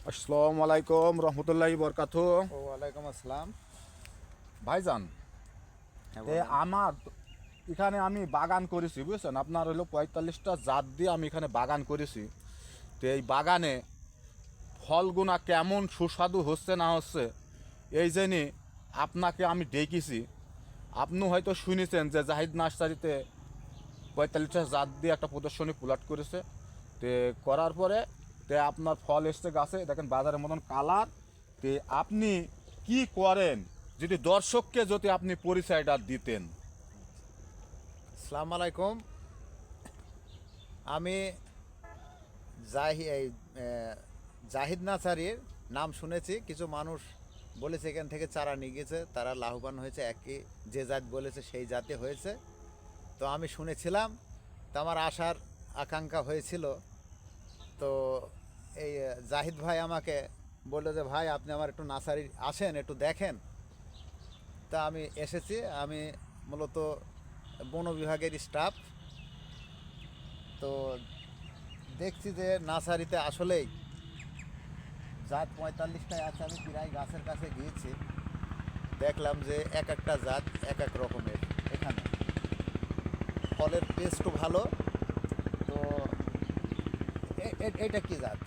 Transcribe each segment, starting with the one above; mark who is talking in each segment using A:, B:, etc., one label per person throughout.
A: আসসালামু আলাইকুম রহমতুল্লাহি বরকাতু।
B: ওয়ালাইকুম আসসালাম।
A: ভাইজান, আমার এখানে আমি বাগান করেছি, বুঝছেন? আপনার হলো 45টা জাত দিয়ে আমি এখানে বাগান করেছি। তো এই বাগানে ফলগুনা কেমন সুস্বাদু হচ্ছে না হচ্ছে এই জন্যে আপনাকে আমি ডেকেছি। আপনি হয়তো শুনেছেন যে জাহিদ নার্সারিতে 45টা জাত দিয়ে একটা প্রদর্শনী প্লট করেছে। তে করার পরে আপনার ফল এসছে গাছে, দেখেন বাজারের মতন কালার। তে আপনি কি করেন যদি দর্শককে যদি আপনি পরিচয়টা দিতেন।
B: আসসালামু আলাইকুম। আমি জাহিদ নার্সারির নাম শুনেছি, কিছু মানুষ বলেছে এখান থেকে চারা নিয়ে গেছে, তারা লাভবান হয়েছে, একই যে জাত বলেছে সেই জাতে হয়েছে। তো আমি শুনেছিলাম, তো আমার আশার আকাঙ্ক্ষা হয়েছিল। তো এই জাহিদ ভাই আমাকে বললো যে ভাই আপনি আমার একটু নার্সারি আসেন, একটু দেখেন। তা আমি এসেছি। আমি মূলত বন বিভাগের স্টাফ। তো দেখছি যে নার্সারিতে আসলেই জাত 45টায় আছে। আমি প্রায় গাছের কাছে গিয়েছি, দেখলাম যে এক একটা জাত এক এক রকমের। এখানে ফলের টেস্টও ভালো। তো এটা কি জাত?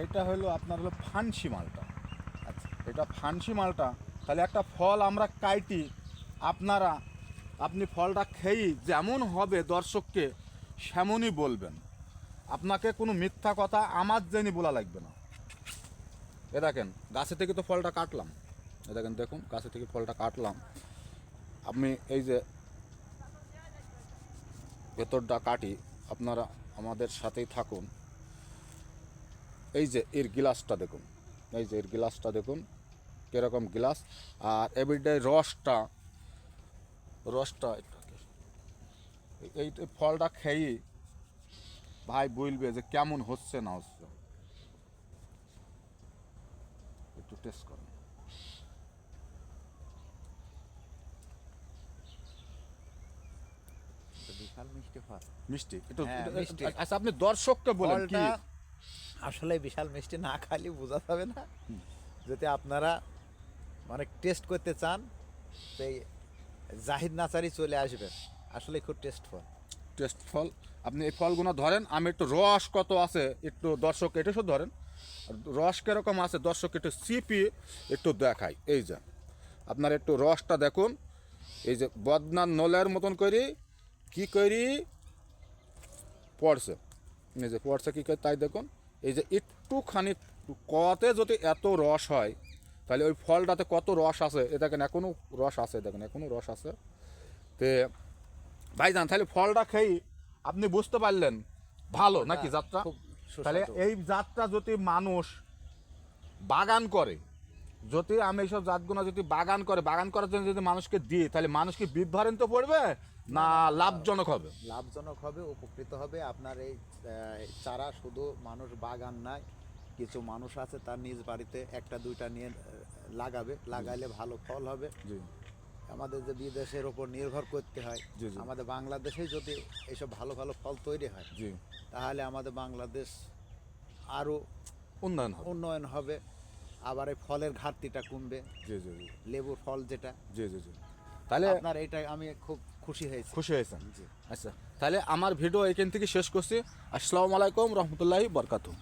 A: এটা হলো আপনার হলো ফানসি মালটা।
B: আচ্ছা,
A: এটা ফানসি মালটা। তাহলে একটা ফল আমরা কাইটি, আপনি ফলটা খেয়েই যেমন হবে দর্শককে সেমনই বলবেন। আপনাকে কোনো মিথ্যা কথা আমার জেনে বলা লাগবে না। এ দেখেন গাছে থেকে তো ফলটা কাটলাম, এ দেখেন, দেখুন গাছে থেকে ফলটা কাটলাম। আমি এই যে ভেতরটা কাটি, আপনারা আমাদের সাথেই থাকুন। এই যে এর গ্লাসটা দেখুন, এই যে এর গ্লাসটা দেখুন কীরকম গ্লাস। আর এভরিডে রসটা এই ফলটা খেয়ে ভাই বলবে যে কেমন হচ্ছে না হচ্ছে। একটু টেস্ট করুন।
B: বিশাল মিষ্টি ফল।
A: মিষ্টি একটু।
B: হ্যাঁ, মিষ্টি।
A: আচ্ছা, আপনি দর্শককে বলেন কি।
B: ফলটা আসলে বিশাল মিষ্টি, না খালি বোঝা যাবে না। যদি আপনারা মানে টেস্ট করতে চান তো এই জাহিদ নার্সারি চলে আসবেন, আসলে খুব টেস্ট ফল।
A: টেস্ট ফল। আপনি এই ফলগুলো ধরেন, আমি একটু রস কত আছে একটু দর্শক এটা শুধু ধরেন, রস কীরকম আছে দর্শক একটু চিপি একটু দেখাই। এই যে আপনার একটু রসটা দেখুন, এই যে বদনার নলের মতন করি কি করি পড়ছে, এই যে পড়ছে কী করে তাই দেখুন। এই যে একটুখানি কতে যদি এত রস হয় তাহলে ওই ফলটাতে কত রস আছে, এ দেখেন এখনও রস আছে, দেখেন এখনও রস আছে। তে ভাইজান, তাহলে ফলটা খেয়ে আপনি বুঝতে পারলেন ভালো নাকি জাতটা।
B: খুব সুস্বাদু।
A: তাহলে এই জাতটা যদি মানুষ বাগান করে, যদি আমি এইসব জাতগুলো যদি বাগান করার জন্য যদি মানুষকে দিই, তাহলে মানুষ কি বিভ্রান্ত পড়বে না লাভজনক হবে?
B: লাভজনক হবে, উপকৃত হবে। আপনার এই চারা শুধু মানুষ বাগান নাই, কিছু মানুষ আছে তার নিজ বাড়িতে একটা দুইটা নিয়ে লাগাইলে ভালো ফল হবে।
A: জি
B: আমাদের যে বিদেশের ওপর নির্ভর করতে হয়,
A: জি জি
B: আমাদের বাংলাদেশেই যদি এইসব ভালো ভালো ফল তৈরি হয়
A: জি
B: তাহলে আমাদের বাংলাদেশ আরও
A: উন্নয়ন হবে।
B: হবে। আবার এই ফলের ঘাটতিটা কমবে।
A: জি জি জি
B: লেবুর ফল যেটা,
A: জি জি জি তাহলে
B: আপনার এটা আমি খুব খুশি
A: হয়েছেন।
B: জি।
A: আচ্ছা, তাহলে আমার ভিডিও এখান থেকে শেষ করছি। আসসালামু আলাইকুম রহমতুল্লাহি বরকাতুহু।